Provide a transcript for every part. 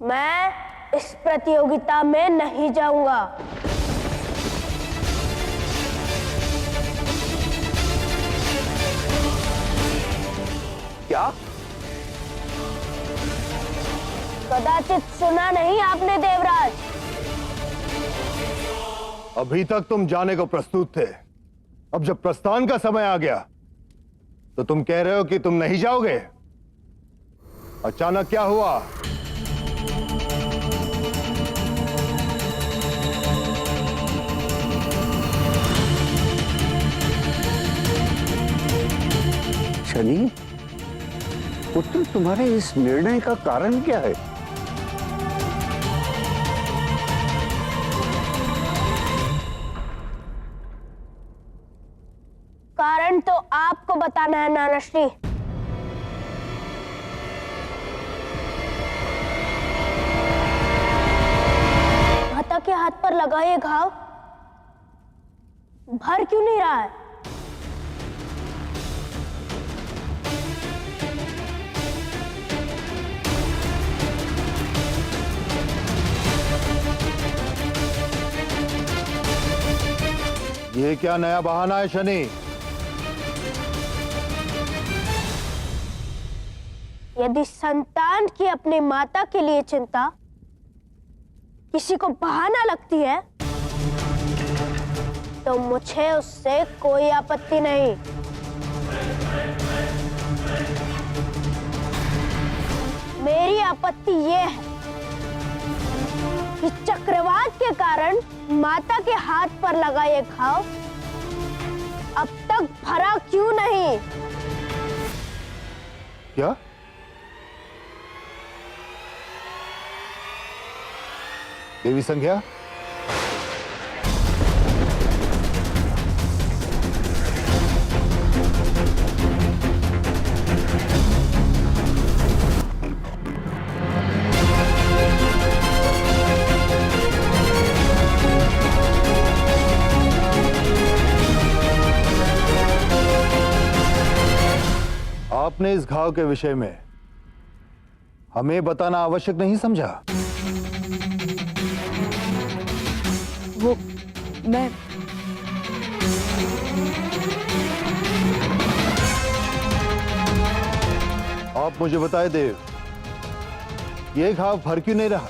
मैं इस प्रतियोगिता में नहीं जाऊंगा। क्या? कदाचित सुना नहीं आपने देवराज। अभी तक तुम जाने को प्रस्तुत थे, अब जब प्रस्थान का समय आ गया तो तुम कह रहे हो कि तुम नहीं जाओगे। अचानक क्या हुआ? शनि पुत्र, तुम्हारे इस निर्णय का कारण क्या है? कारण तो आपको बताना है नानाश्री। माता के हाथ पर लगा ये घाव भर क्यों नहीं रहा है? ये क्या नया बहाना है शनि? यदि संतान की अपनी माता के लिए चिंता किसी को बहाना लगती है तो मुझे उससे कोई आपत्ति नहीं। मेरी आपत्ति यह है कि चक्रवात के कारण माता के हाथ पर लगा ये घाव अब तक भरा क्यों नहीं? क्या? देवी संज्ञा, आपने इस घाव के विषय में हमें बताना आवश्यक नहीं समझा? वो मैं आप मुझे बताए देव, ये घाव भर क्यों नहीं रहा?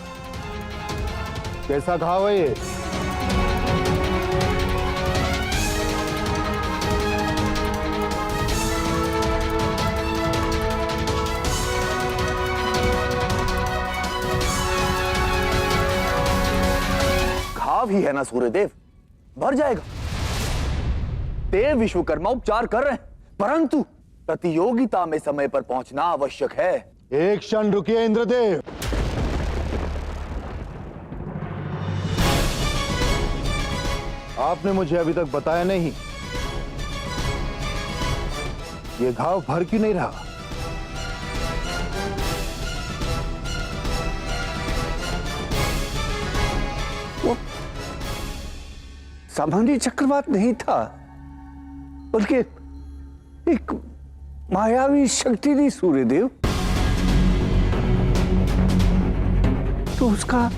कैसा घाव है ये? घाव ही है ना सूर्यदेव, भर जाएगा। देव विश्वकर्मा उपचार कर रहे हैं, परंतु प्रतियोगिता में समय पर पहुंचना आवश्यक है। एक क्षण रुकिए इंद्रदेव। आपने मुझे अभी तक बताया नहीं, ये घाव भर क्यों नहीं रहा? वो सामान्य चक्रवात नहीं था, बल्कि एक मायावी शक्ति थी सूर्यदेव। तो उसका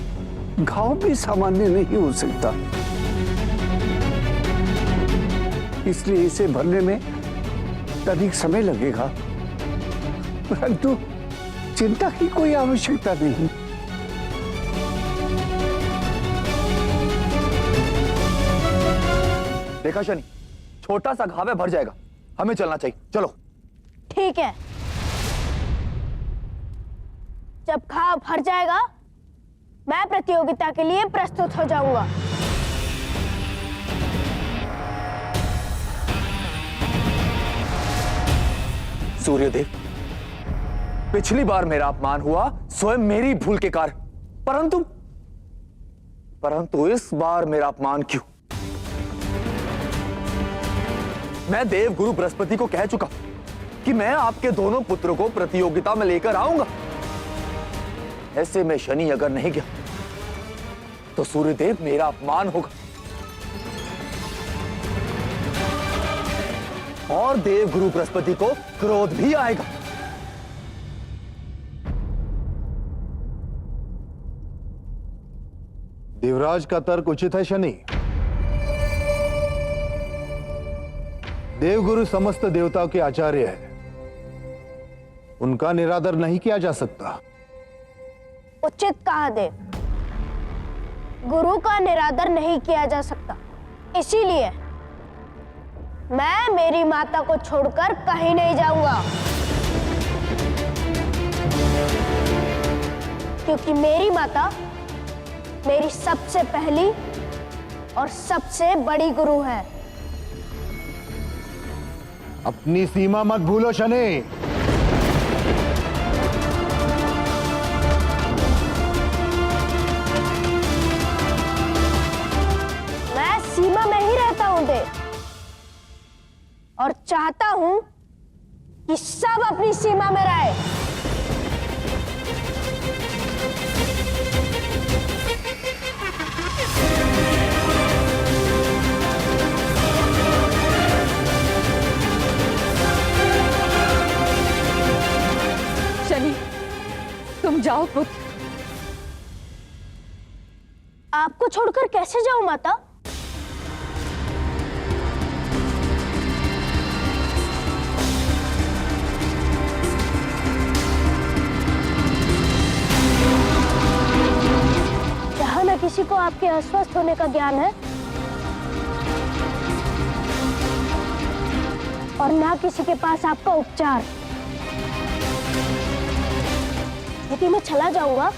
घाव भी सामान्य नहीं हो सकता, इसलिए इसे भरने में अधिक समय लगेगा, परंतु चिंता की कोई आवश्यकता नहीं। देखा शनि, छोटा सा घाव है, भर जाएगा। हमें चलना चाहिए, चलो। ठीक है, जब घाव भर जाएगा मैं प्रतियोगिता के लिए प्रस्तुत हो जाऊंगा। सूर्यदेव, पिछली बार मेरा अपमान हुआ स्वयं मेरी भूल के कारण, परंतु इस बार मेरा अपमान क्यों? मैं देव गुरु बृहस्पति को कह चुका कि मैं आपके दोनों पुत्रों को प्रतियोगिता में लेकर आऊंगा। ऐसे में शनि अगर नहीं गया तो सूर्यदेव मेरा अपमान होगा और देव गुरु बृहस्पति को क्रोध भी आएगा। देवराज का तर्क उचित है शनि। देवगुरु समस्त देवताओं के आचार्य है, उनका निरादर नहीं किया जा सकता। उचित कहा देव, गुरु का निरादर नहीं किया जा सकता। इसीलिए मैं मेरी माता को छोड़कर कहीं नहीं जाऊंगा, क्योंकि मेरी माता मेरी सबसे पहली और सबसे बड़ी गुरु है। अपनी सीमा मत भूलो शनि। मैं सीमा में ही रहता हूं देव, और चाहता हूं कि सब अपनी सीमा में रहे। शनि, तुम जाओ पुत्र। आपको छोड़कर कैसे जाऊं माता? जहां न किसी को आपके अस्वस्थ होने का ज्ञान है और ना किसी के पास आपका उपचार। यदि मैं चला जाऊंगा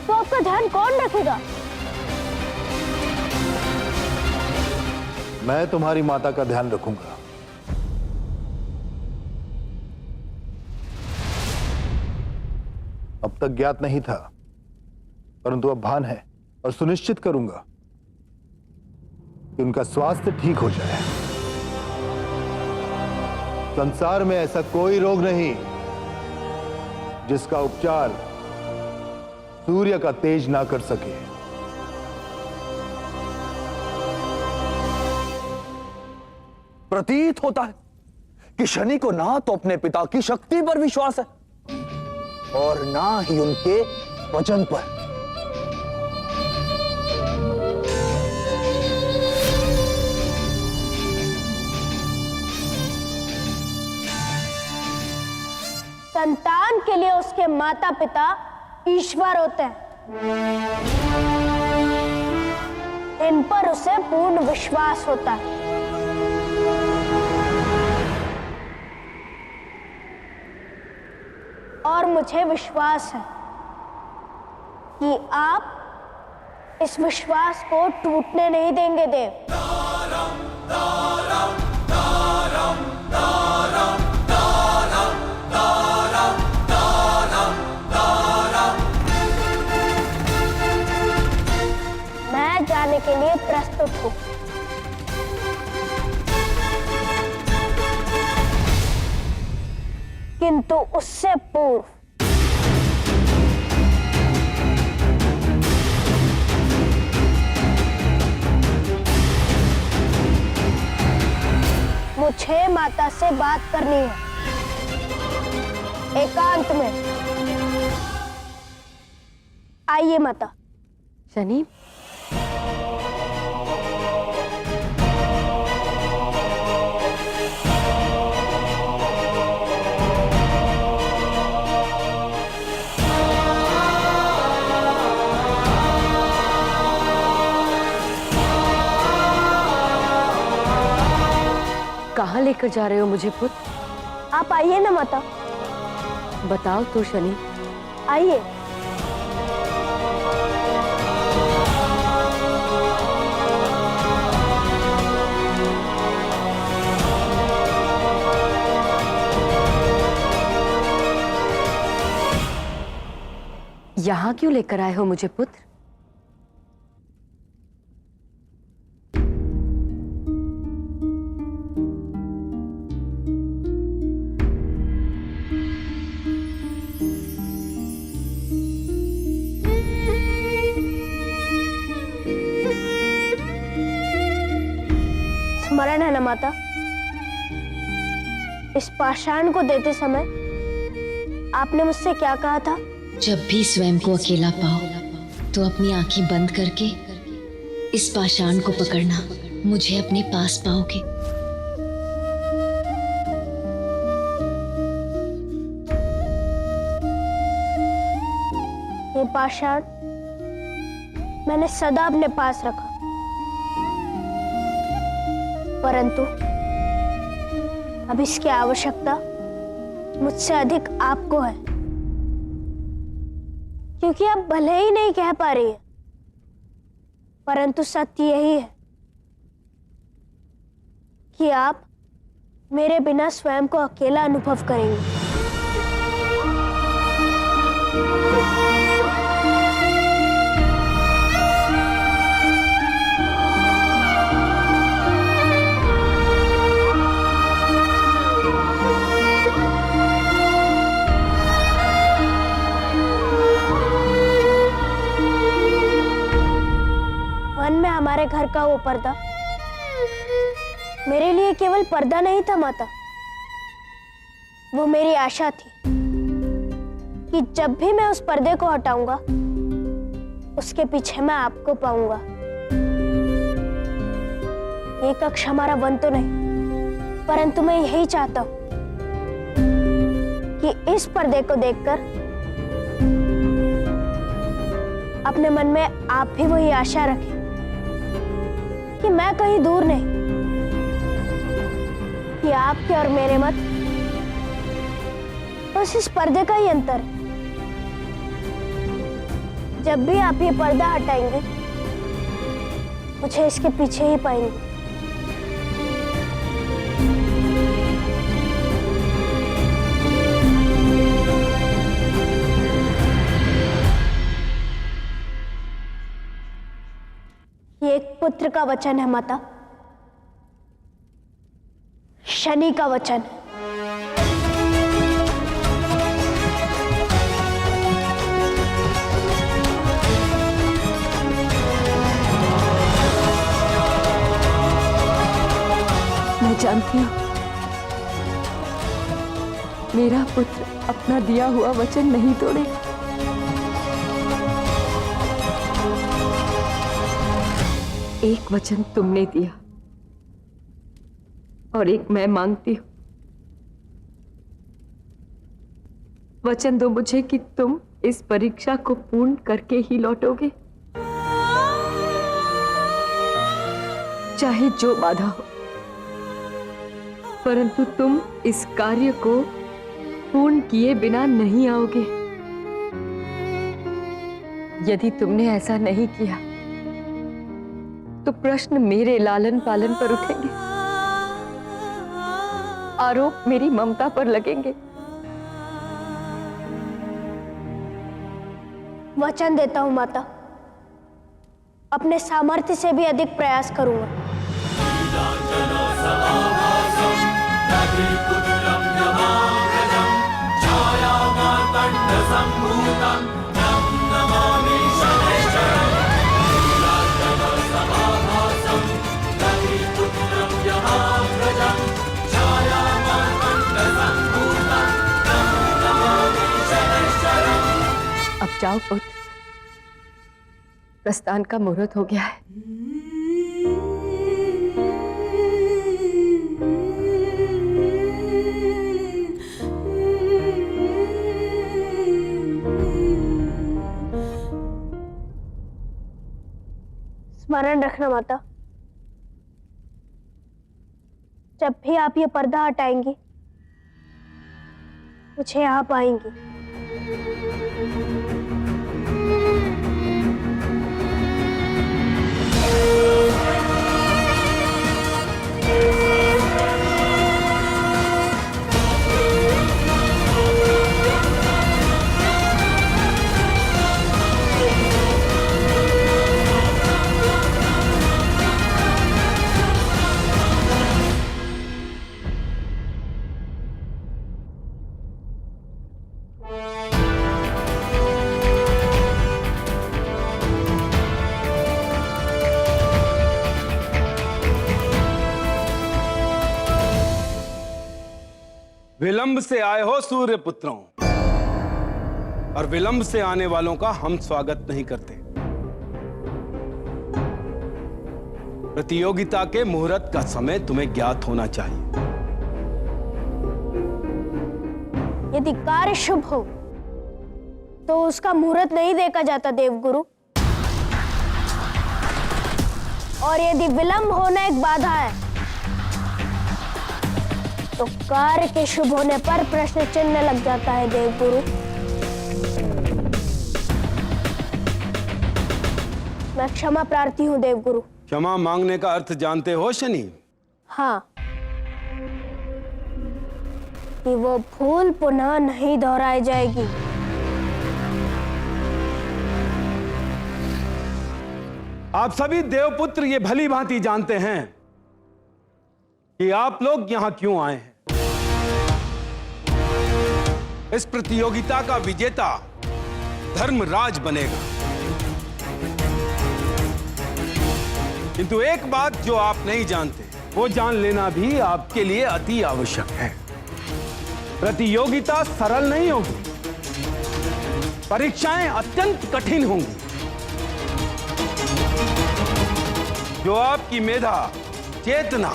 तो आपका ध्यान कौन रखेगा? मैं तुम्हारी माता का ध्यान रखूंगा। अब तक ज्ञात नहीं था, परंतु अब भान है और सुनिश्चित करूंगा कि उनका स्वास्थ्य ठीक हो जाए। संसार में ऐसा कोई रोग नहीं जिसका उपचार सूर्य का तेज ना कर सके। प्रतीत होता है कि शनि को ना तो अपने पिता की शक्ति पर विश्वास है और ना ही उनके वचन पर। संतान के लिए उसके माता पिता ईश्वर होते हैं, इन पर उसे पूर्ण विश्वास होता है। और मुझे विश्वास है कि आप इस विश्वास को टूटने नहीं देंगे देव। मैं जाने के लिए प्रस्तुत हूं, किंतु उससे पूर्व मुझे माता से बात करनी है, एकांत में। आइए माता। शनि, कहाँ लेकर जा रहे हो मुझे पुत्र? आप आइए ना माता। बताओ तो शनि। आइए। यहाँ क्यों लेकर आए हो मुझे पुत्र? स्मरण है ना माता, इस पाषाण को देते समय आपने मुझसे क्या कहा था? जब भी स्वयं को अकेला पाओ तो अपनी आंखें बंद करके इस पाषाण को पकड़ना, मुझे अपने पास पाओगे। ये पाषाण मैंने सदा अपने पास रखा, परंतु अब इसकी आवश्यकता मुझसे अधिक आपको है, क्योंकि आप भले ही नहीं कह पा रही है, परंतु सत्य यही है कि आप मेरे बिना स्वयं को अकेला अनुभव करेंगे। वन में हमारे घर का वो पर्दा मेरे लिए केवल पर्दा नहीं था माता, वो मेरी आशा थी कि जब भी मैं उस पर्दे को हटाऊंगा उसके पीछे मैं आपको पाऊंगा। ये कक्ष हमारा वन तो नहीं, परंतु मैं यही चाहता हूं कि इस पर्दे को देखकर अपने मन में आप भी वही आशा रखें कि मैं कहीं दूर नहीं, कि आपके और मेरे मत बस इस पर्दे का ही अंतर है। जब भी आप ये पर्दा हटाएंगे मुझे इसके पीछे ही पाएंगे। ये एक पुत्र का वचन है माता, शनि का वचन है। मैं जानती हूँ मेरा पुत्र अपना दिया हुआ वचन नहीं तोड़ेगा। एक वचन तुमने दिया और एक मैं मांगती हूं। वचन दो मुझे कि तुम इस परीक्षा को पूर्ण करके ही लौटोगे, चाहे जो बाधा हो, परंतु तुम इस कार्य को पूर्ण किए बिना नहीं आओगे। यदि तुमने ऐसा नहीं किया तो प्रश्न मेरे लालन पालन पर उठेंगे, आरोप मेरी ममता पर लगेंगे। वचन देता हूं माता, अपने सामर्थ्य से भी अधिक प्रयास करूंगा। अब जाओ पुत्र, प्रस्थान का मुहूर्त हो गया है। स्मरण रखना माता, जब भी आप ये पर्दा हटाएंगी मुझे यहाँ पाएंगी। विलंब से आए हो सूर्य पुत्रों, और विलंब से आने वालों का हम स्वागत नहीं करते। प्रतियोगिता के मुहूर्त का समय तुम्हें ज्ञात होना चाहिए। यदि कार्य शुभ हो तो उसका मुहूर्त नहीं देखा जाता देवगुरु, और यदि विलंब होना एक बाधा है तो कार्य के शुभ होने पर प्रश्न चिन्ह लग जाता है देवगुरु। मैं क्षमा प्रार्थी हूं देवगुरु। क्षमा मांगने का अर्थ जानते हो शनि? हाँ, कि वो भूल पुनः नहीं दोहराई जाएगी। आप सभी देवपुत्र ये भली भांति जानते हैं कि आप लोग यहां क्यों आए हैं। इस प्रतियोगिता का विजेता धर्मराज बनेगा। किंतु एक बात जो आप नहीं जानते, वो जान लेना भी आपके लिए अति आवश्यक है। प्रतियोगिता सरल नहीं होगी, परीक्षाएं अत्यंत कठिन होंगी। जो आपकी मेधा, चेतना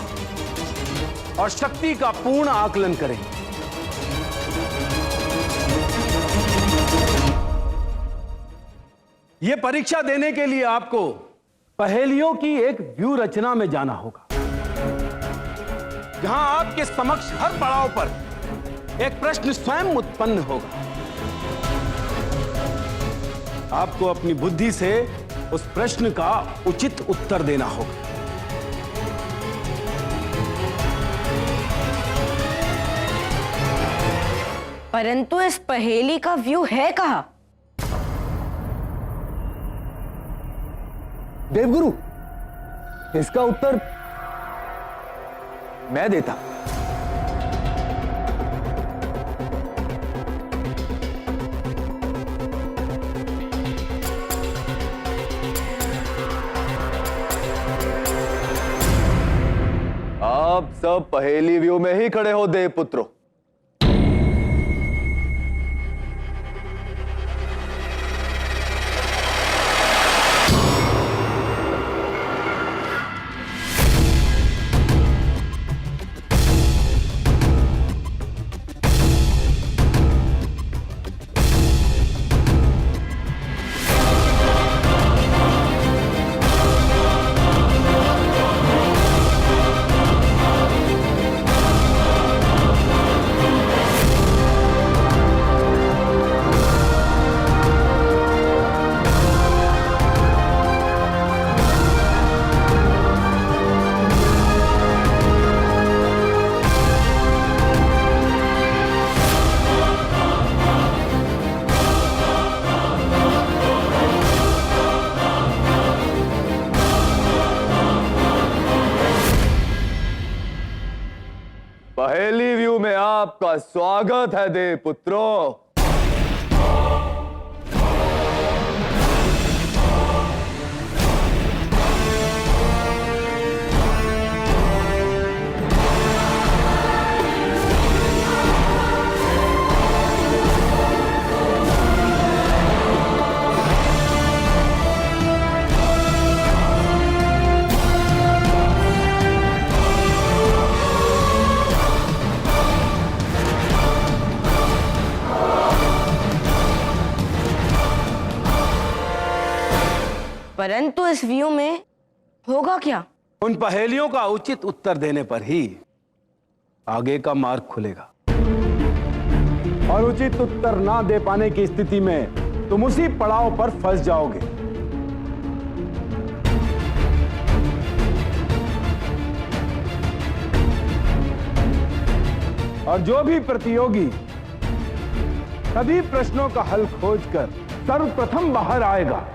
और शक्ति का पूर्ण आकलन करेंगे। यह परीक्षा देने के लिए आपको पहेलियों की एक व्यूह रचना में जाना होगा, जहां आपके समक्ष हर पड़ाव पर एक प्रश्न स्वयं उत्पन्न होगा। आपको अपनी बुद्धि से उस प्रश्न का उचित उत्तर देना होगा। परंतु इस पहेली का व्यू है कहां? देवगुरु, इसका उत्तर मैं देता। आप सब पहेली व्यू में ही खड़े हो देवपुत्रों। पहेली व्यू में आपका स्वागत है देवपुत्रों। परंतु इस व्यू में होगा क्या? उन पहेलियों का उचित उत्तर देने पर ही आगे का मार्ग खुलेगा, और उचित उत्तर ना दे पाने की स्थिति में तुम उसी पड़ाव पर फंस जाओगे। और जो भी प्रतियोगी सभी प्रश्नों का हल खोजकर सर्वप्रथम बाहर आएगा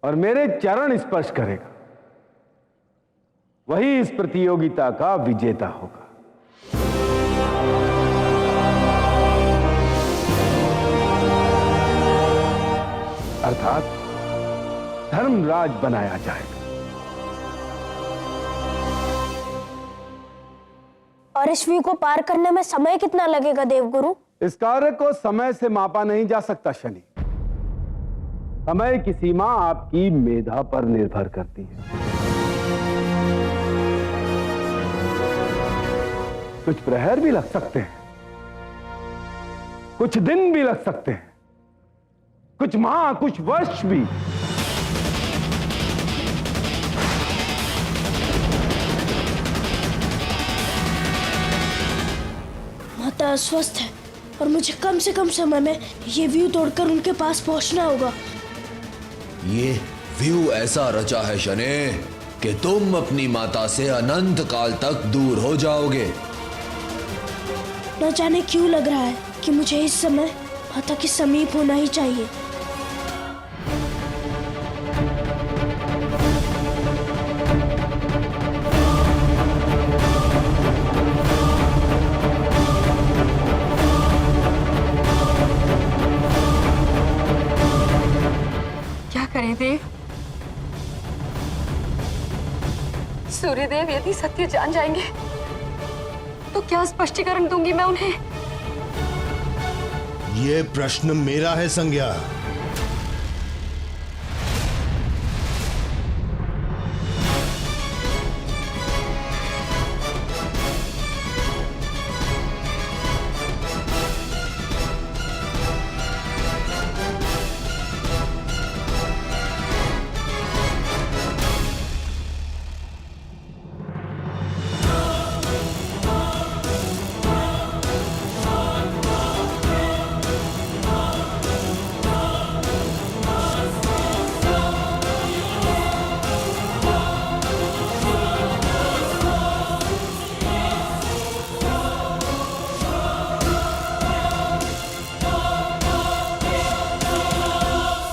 और मेरे चरण स्पर्श करेगा, वही इस प्रतियोगिता का विजेता होगा। अर्थात धर्मराज बनाया जाएगा। और इस व्यू को पार करने में समय कितना लगेगा देवगुरु? इस कार्य को समय से मापा नहीं जा सकता शनि। समय की सीमा आपकी मेधा पर निर्भर करती है। कुछ प्रहर भी लग सकते हैं, कुछ दिन भी लग सकते हैं, कुछ माह, कुछ वर्ष भी। माता अस्वस्थ है और मुझे कम से कम समय में ये व्यू तोड़कर उनके पास पहुंचना होगा। ये व्यू ऐसा रचा है शने कि तुम अपनी माता से अनंत काल तक दूर हो जाओगे। न जाने क्यों लग रहा है कि मुझे इस समय माता के समीप होना ही चाहिए। क्या करें देव? सूर्यदेव यदि सत्य जान जाएंगे तो क्या स्पष्टीकरण दूंगी मैं उन्हें? ये प्रश्न मेरा है संज्ञा।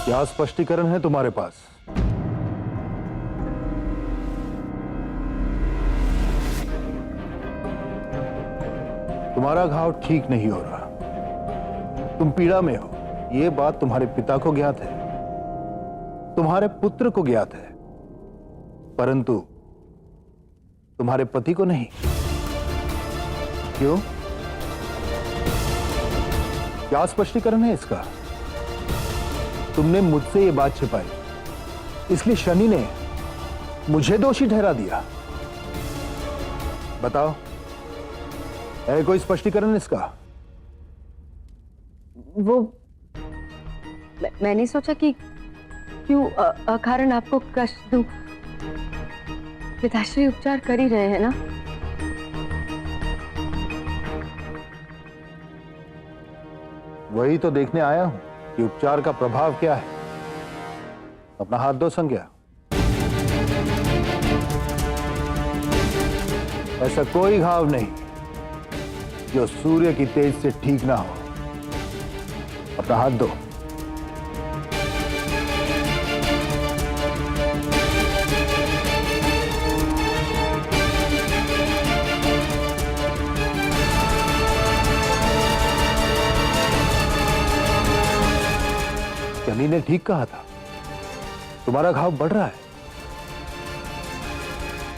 क्या स्पष्टीकरण है तुम्हारे पास? तुम्हारा घाव ठीक नहीं हो रहा, तुम पीड़ा में हो। यह बात तुम्हारे पिता को ज्ञात है, तुम्हारे पुत्र को ज्ञात है, परंतु तुम्हारे पति को नहीं। क्यों? क्या स्पष्टीकरण है इसका? तुमने मुझसे यह बात छिपाई, इसलिए शनि ने मुझे दोषी ठहरा दिया। बताओ, है कोई स्पष्टीकरण इसका? वो मैंने सोचा कि क्यों अकारण आपको कष्ट दूं। पिताश्री उपचार कर ही रहे हैं ना? वही तो देखने आया हूं कि उपचार का प्रभाव क्या है। अपना हाथ दो संज्ञा। ऐसा कोई घाव नहीं जो सूर्य की तेज से ठीक ना हो। अपना हाथ दो। शनि ने ठीक कहा था, तुम्हारा घाव बढ़ रहा है।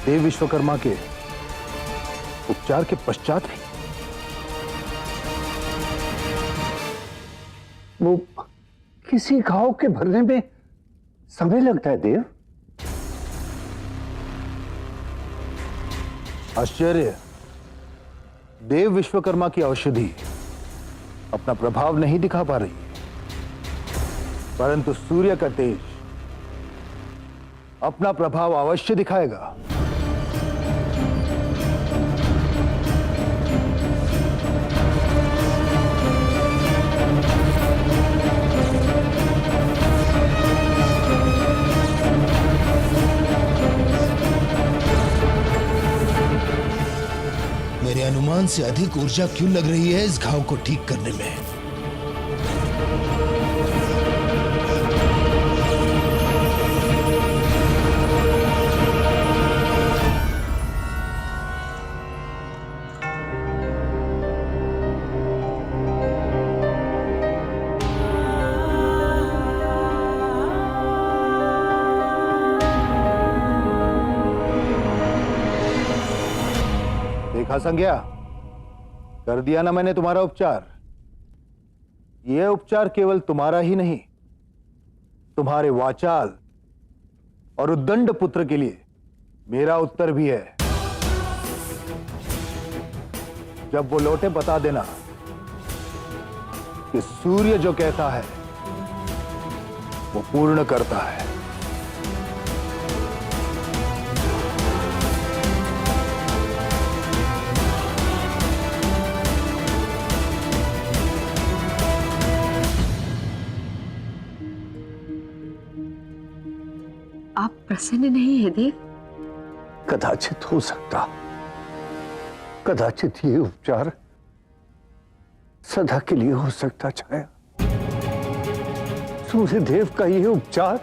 देव विश्वकर्मा के उपचार के पश्चात भी। वो किसी घाव के भरने में समय लगता है देव। आश्चर्य, देव विश्वकर्मा की औषधि अपना प्रभाव नहीं दिखा पा रही, परंतु सूर्य का तेज अपना प्रभाव अवश्य दिखाएगा। मेरे अनुमान से अधिक ऊर्जा क्यों लग रही है इस घाव को ठीक करने में? देखा संज्ञा, कर दिया ना मैंने तुम्हारा उपचार। यह उपचार केवल तुम्हारा ही नहीं, तुम्हारे वाचाल और उद्दंड पुत्र के लिए मेरा उत्तर भी है। जब वो लौटे बता देना कि सूर्य जो कहता है वो पूर्ण करता है। आप प्रसन्न नहीं है देव? कदाचित हो सकता, कदाचित ये उपचार सदा के लिए हो सकता छाया। सूर्यदेव का ये उपचार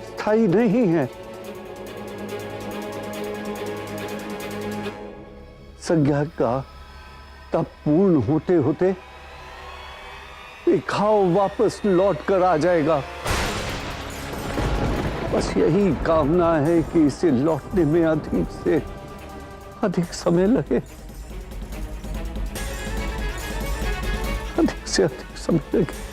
स्थायी नहीं है। संज्ञा का तब पूर्ण होते होते एक घाव वापस लौट कर आ जाएगा। बस यही कामना है कि इसे लौटने में अधिक से अधिक समय लगे, अधिक से अधिक समय लगे।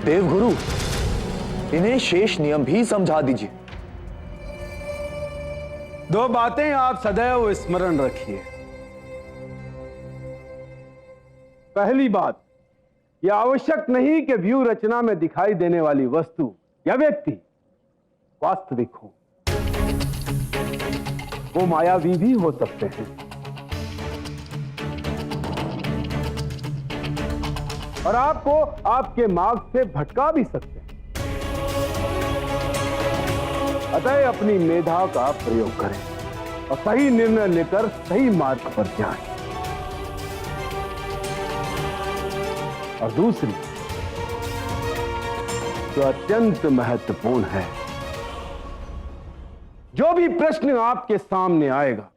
देवगुरु, इन्हें शेष नियम भी समझा दीजिए। दो बातें आप सदैव स्मरण रखिए। पहली बात, यह आवश्यक नहीं कि व्यू रचना में दिखाई देने वाली वस्तु या व्यक्ति वास्तविक हो, वो मायावी भी हो सकते हैं। और आपको आपके मार्ग से भटका भी सकते हैं। अतः अपनी मेधा का प्रयोग करें और सही निर्णय लेकर सही मार्ग पर जाएं। और दूसरी, जो अत्यंत महत्वपूर्ण है, जो भी प्रश्न आपके सामने आएगा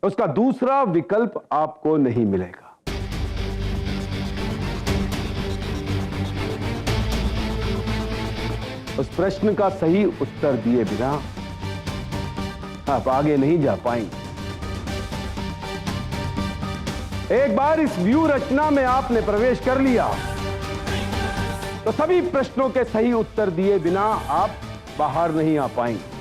उसका दूसरा विकल्प आपको नहीं मिलेगा। उस प्रश्न का सही उत्तर दिए बिना आप आगे नहीं जा पाएंगे। एक बार इस व्यू रचना में आपने प्रवेश कर लिया तो सभी प्रश्नों के सही उत्तर दिए बिना आप बाहर नहीं आ पाएंगे।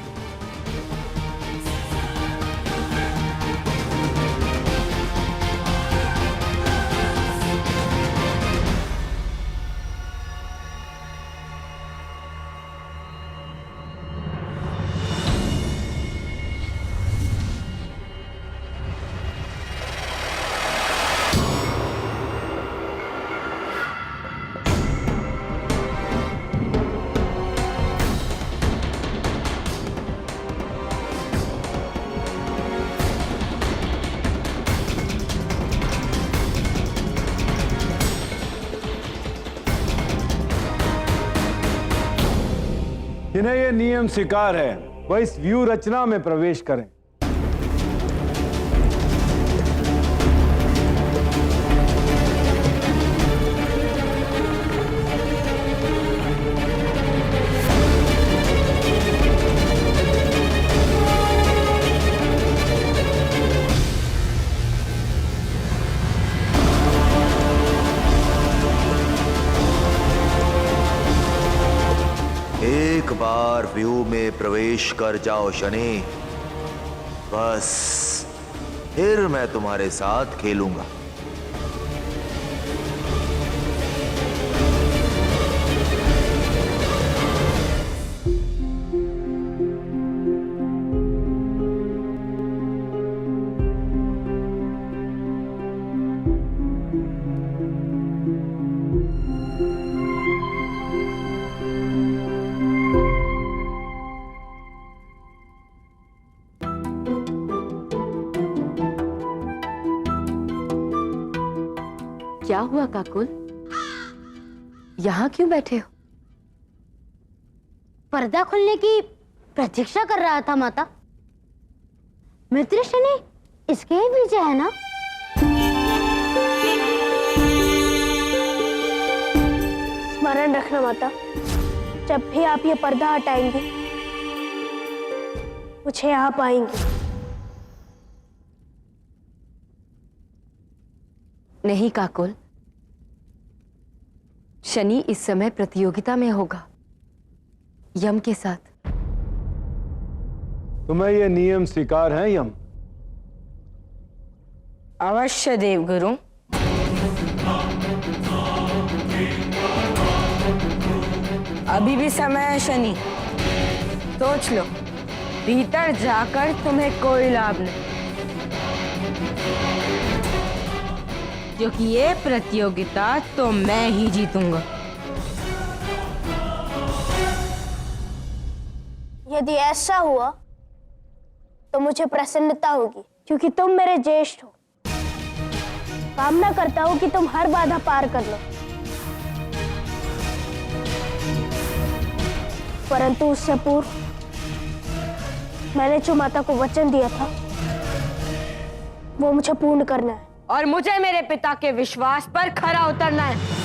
जिन्हें यह नियम स्वीकार है वह इस व्यू रचना में प्रवेश करें। एक बार व्यू में प्रवेश कर जाओ शनि, बस फिर मैं तुम्हारे साथ खेलूंगा। क्या हुआ काकुल? यहाँ क्यों बैठे हो? पर्दा खुलने की प्रतीक्षा कर रहा था माता। मित्र शनि इसके ही पीछे है ना? स्मरण रखना माता, जब भी आप ये पर्दा हटाएंगे मुझे यहाँ पाएंगे। नहीं काकुल, शनि इस समय प्रतियोगिता में होगा यम के साथ। तुम्हें ये नियम स्वीकार है यम? अवश्य देवगुरु। अभी भी समय है शनि, सोच लो, भीतर जाकर तुम्हें कोई लाभ नहीं, क्योंकि ये प्रतियोगिता तो मैं ही जीतूंगा। यदि ऐसा हुआ तो मुझे प्रसन्नता होगी, क्योंकि तुम मेरे ज्येष्ठ हो। कामना करता हूं कि तुम हर बाधा पार कर लो, परंतु उससे पूर्व मैंने जो माता को वचन दिया था वो मुझे पूर्ण करना है। और मुझे मेरे पिता के विश्वास पर खरा उतरना है।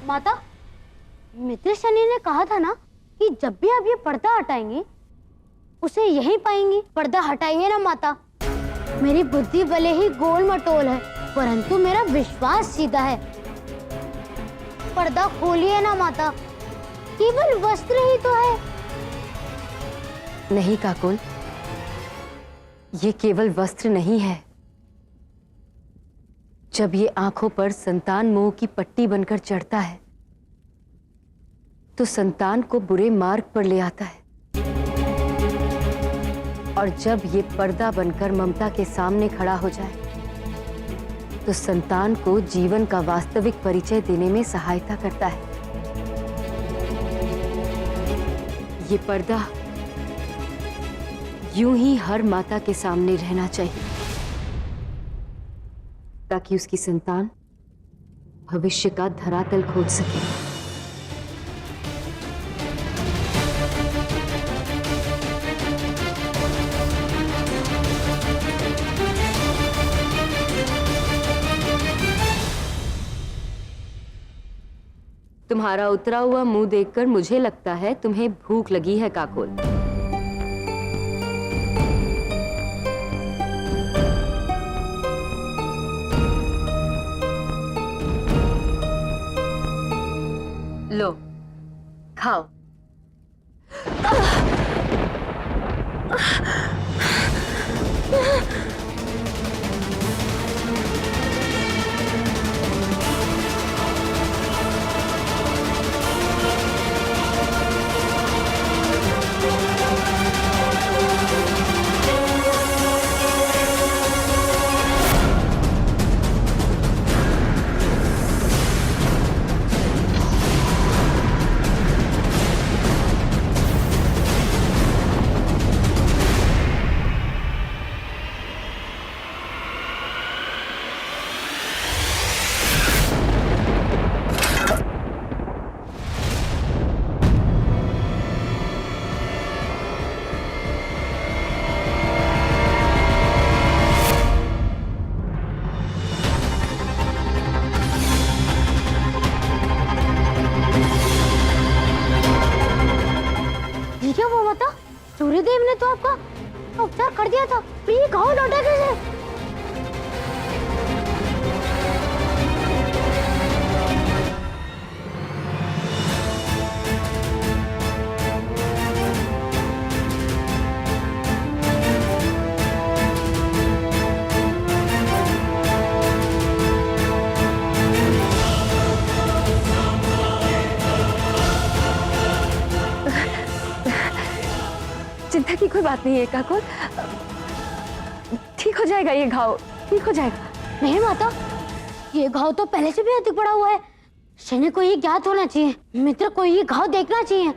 माता, मित्र शनि ने कहा था ना कि जब भी आप ये पर्दा हटाएंगी उसे यहीं पाएंगी। पर्दा हटाइए ना माता। मेरी बुद्धि भले ही गोल मटोल है, परंतु मेरा विश्वास सीधा है। पर्दा खोलिए ना माता, केवल वस्त्र ही तो है। नहीं काकुल, ये केवल वस्त्र नहीं है। जब ये आंखों पर संतान मोह की पट्टी बनकर चढ़ता है तो संतान को बुरे मार्ग पर ले आता है, और जब ये पर्दा बनकर ममता के सामने खड़ा हो जाए तो संतान को जीवन का वास्तविक परिचय देने में सहायता करता है। ये पर्दा यूं ही हर माता के सामने रहना चाहिए, ताकि उसकी संतान भविष्य का धरातल खोज सके। तुम्हारा उतरा हुआ मुंह देखकर मुझे लगता है तुम्हें भूख लगी है काकुल। लो, खाओ। सूर्यदेव ने तो आपका उपचार कर दिया था, ये घाव लौटा कैसे? चिंता की कोई बात नहीं है काकुल, ठीक हो जाएगा, ये घाव ठीक हो जाएगा। नहीं माता, ये घाव तो पहले से भी अधिक बड़ा हुआ है। शनि को ये ज्ञात होना चाहिए, मित्र को ये घाव देखना चाहिए।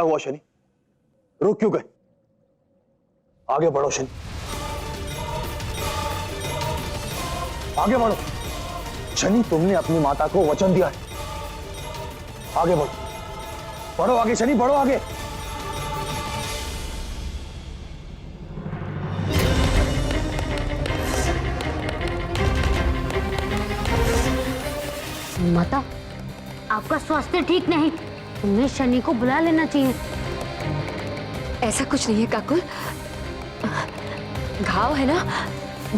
क्या हुआ शनि? रुक क्यों गए? आगे बढ़ो शनि, आगे बढ़ो। शनि, तुमने अपनी माता को वचन दिया है, आगे बढ़ो, बढ़ो आगे शनि, बढ़ो आगे। माता, आपका स्वास्थ्य ठीक नहीं, तुम्हें शनि को बुला लेना चाहिए। ऐसा कुछ नहीं है काकुल, घाव है ना,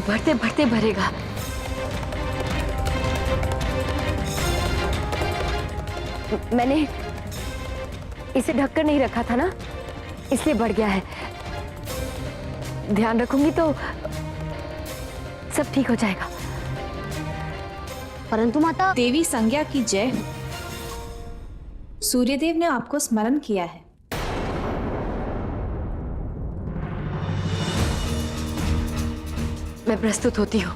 बढ़ते बढ़ते भरेगा। मैंने इसे ढककर नहीं रखा था ना, इसलिए बढ़ गया है। ध्यान रखूंगी तो सब ठीक हो जाएगा। परंतु माता, देवी संज्ञा की जय हो। सूर्यदेव ने आपको स्मरण किया है। मैं प्रस्तुत होती हूँ।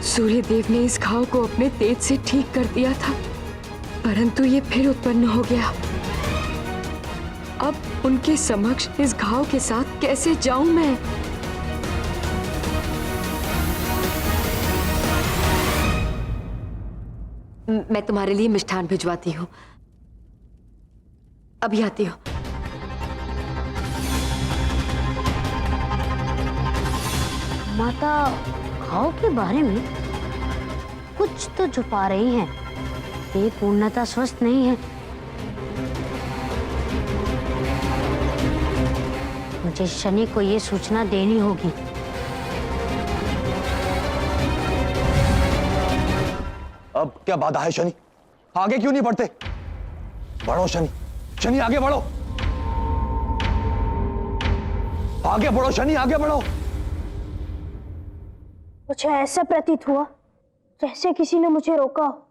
सूर्यदेव ने इस घाव को अपने तेज से ठीक कर दिया था, परंतु ये फिर उत्पन्न हो गया। अब उनके समक्ष इस घाव के साथ कैसे जाऊं मैं? मैं तुम्हारे लिए मिष्ठान भिजवाती हूँ, अभी आती हूँ। माता घाव के बारे में कुछ तो छुपा रही हैं। ये पूर्णतः स्वस्थ नहीं है। मुझे शनि को ये सूचना देनी होगी। अब क्या बाधा है शनि? आगे क्यों नहीं बढ़ते? बढ़ो शनि, शनि आगे बढ़ो, आगे बढ़ो शनि, आगे बढ़ो। मुझे ऐसा प्रतीत हुआ जैसे किसी ने मुझे रोका हो।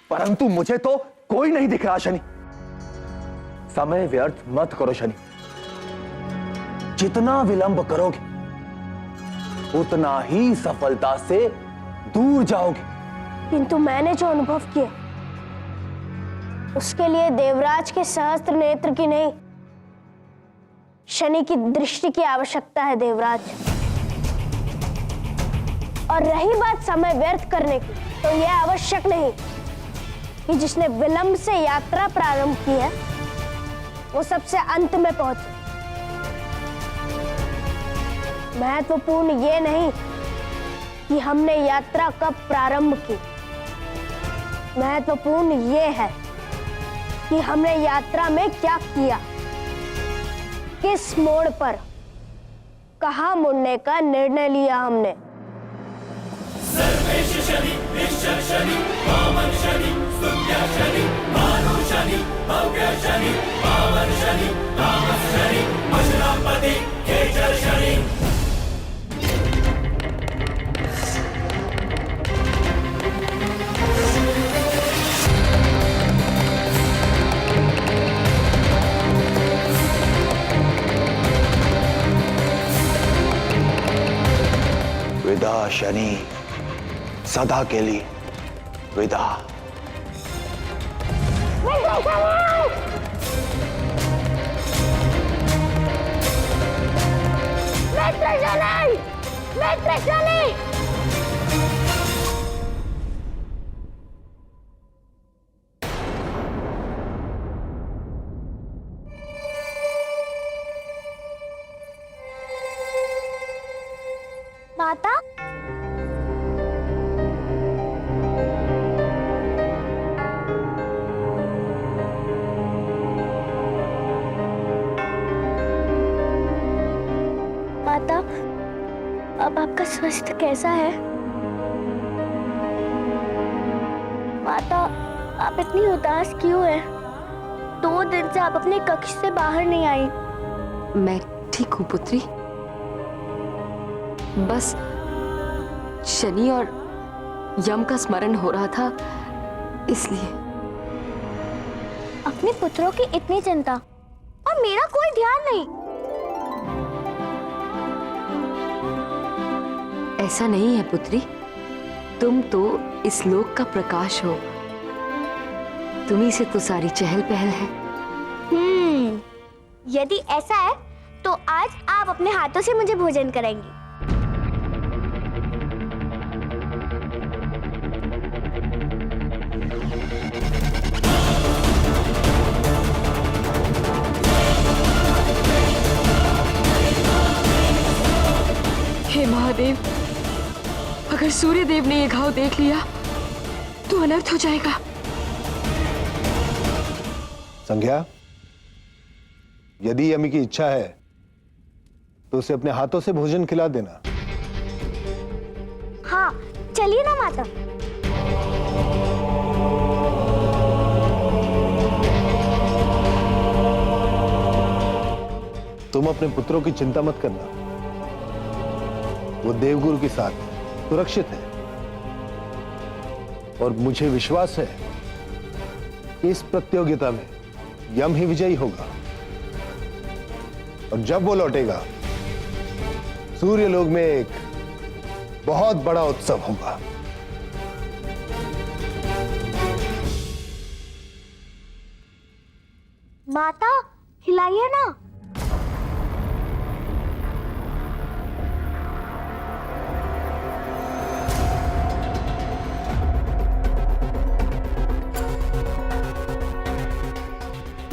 परंतु मुझे तो कोई नहीं दिख रहा शनि। समय व्यर्थ मत करो शनि, जितना विलंब करोगे उतना ही सफलता से दूर जाओगे। किंतु मैंने जो अनुभव किया उसके लिए देवराज के सहस्त्र नेत्र की नहीं, शनि की दृष्टि की आवश्यकता है देवराज। और रही बात समय व्यर्थ करने की, तो यह आवश्यक नहीं कि जिसने विलंब से यात्रा प्रारंभ की है वो सबसे अंत में पहुंचे। महत्वपूर्ण ये नहीं कि हमने यात्रा कब प्रारंभ की, महत्वपूर्ण ये है कि हमने यात्रा में क्या किया, किस मोड़ पर कहां मुड़ने का निर्णय लिया हमने। सर्वेश शनि, निश्चल शनि, वामन शनि, स्तुत्य शनि, भानु शनि, भव्य शनि, पावन शनि, तामस शनि, अश्रापति, खेचर शनि। विदा शनि, सदा के लिए विदा। माता, माता, अब आपका स्वास्थ्य कैसा है? माता, आप इतनी उदास क्यों हैं? 2 दिन से आप अपने कक्ष से बाहर नहीं आई। मैं ठीक हूं पुत्री। बस शनि और यम का स्मरण हो रहा था, इसलिए। अपने पुत्रों की इतनी चिंता और मेरा कोई ध्यान नहीं। ऐसा नहीं है पुत्री, तुम तो इस लोक का प्रकाश हो, तुम्ही से तो सारी चहल पहल है। यदि ऐसा है तो आज आप अपने हाथों से मुझे भोजन कराएंगी। हे महादेव, अगर सूर्य देव ने ये घाव देख लिया तो अनर्थ हो जाएगा। संज्ञा, यदि यमी की इच्छा है तो उसे अपने हाथों से भोजन खिला देना। हाँ, चलिए ना माता। तुम अपने पुत्रों की चिंता मत करना, वो देवगुरु के साथ सुरक्षित है और मुझे विश्वास है कि इस प्रतियोगिता में यम ही विजयी होगा और जब वो लौटेगा सूर्यलोक में एक बहुत बड़ा उत्सव होगा। माता, खिलाइए ना।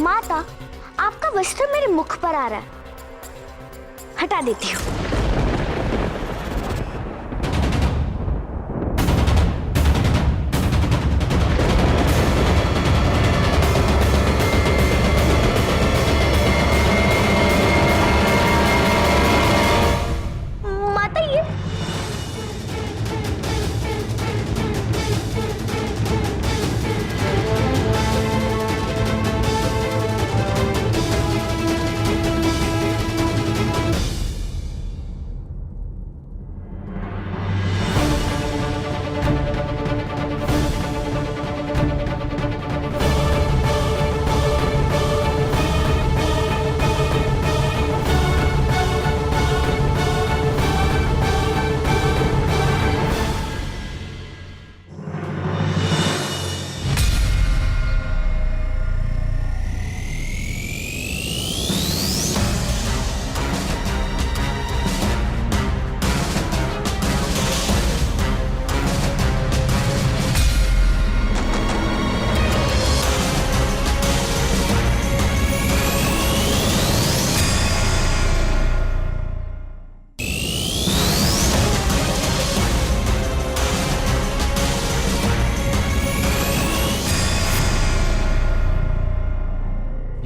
माता, आपका वस्त्र मेरे मुख पर आ रहा है, हटा देती हूँ। माता,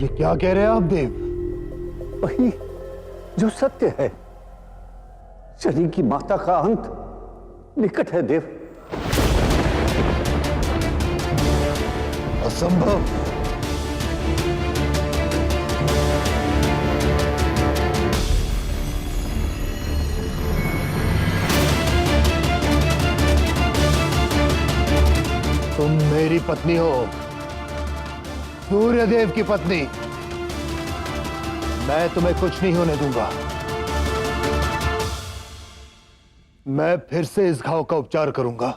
ये क्या कह रहे हैं आप देव? वही जो सत्य है, शनि की माता का अंत निकट है देव। असंभव। तुम मेरी पत्नी हो, सूर्यदेव की पत्नी। मैं तुम्हें कुछ नहीं होने दूंगा। मैं फिर से इस घाव का उपचार करूंगा।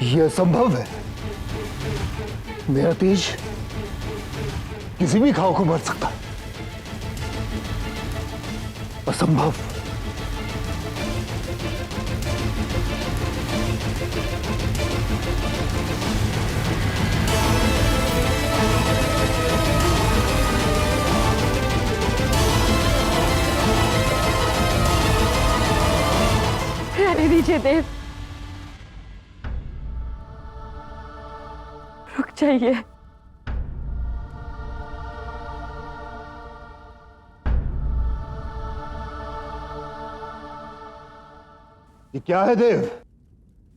ये असंभव है। मेरा तेज किसी भी घाव को मार सकता है। असंभव। दीजिए देव, रुक जाइए। ये क्या है देव?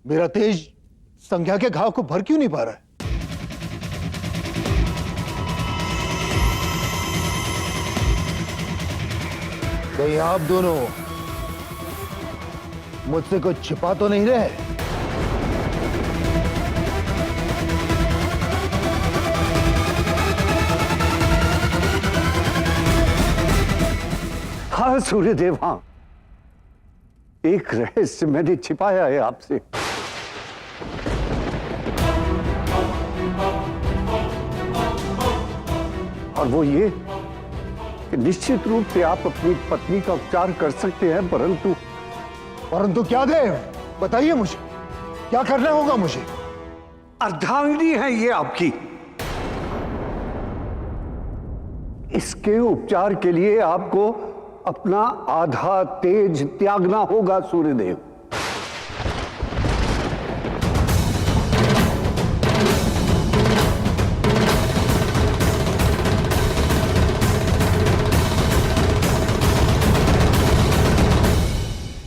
मेरा तेज संज्ञा के घाव को भर क्यों नहीं पा रहा है? कहीं आप दोनों मुझसे कुछ छिपा तो नहीं रहे? हाँ सूर्यदेव, हाँ, एक रहस्य मैंने छिपाया है आपसे। और वो ये कि निश्चित रूप से आप अपनी पत्नी का उपचार कर सकते हैं, परंतु क्या देव? बताइए मुझे, क्या करना होगा मुझे? अर्धांगिनी है ये आपकी। इसके उपचार के लिए आपको अपना आधा तेज त्यागना होगा सूर्यदेव।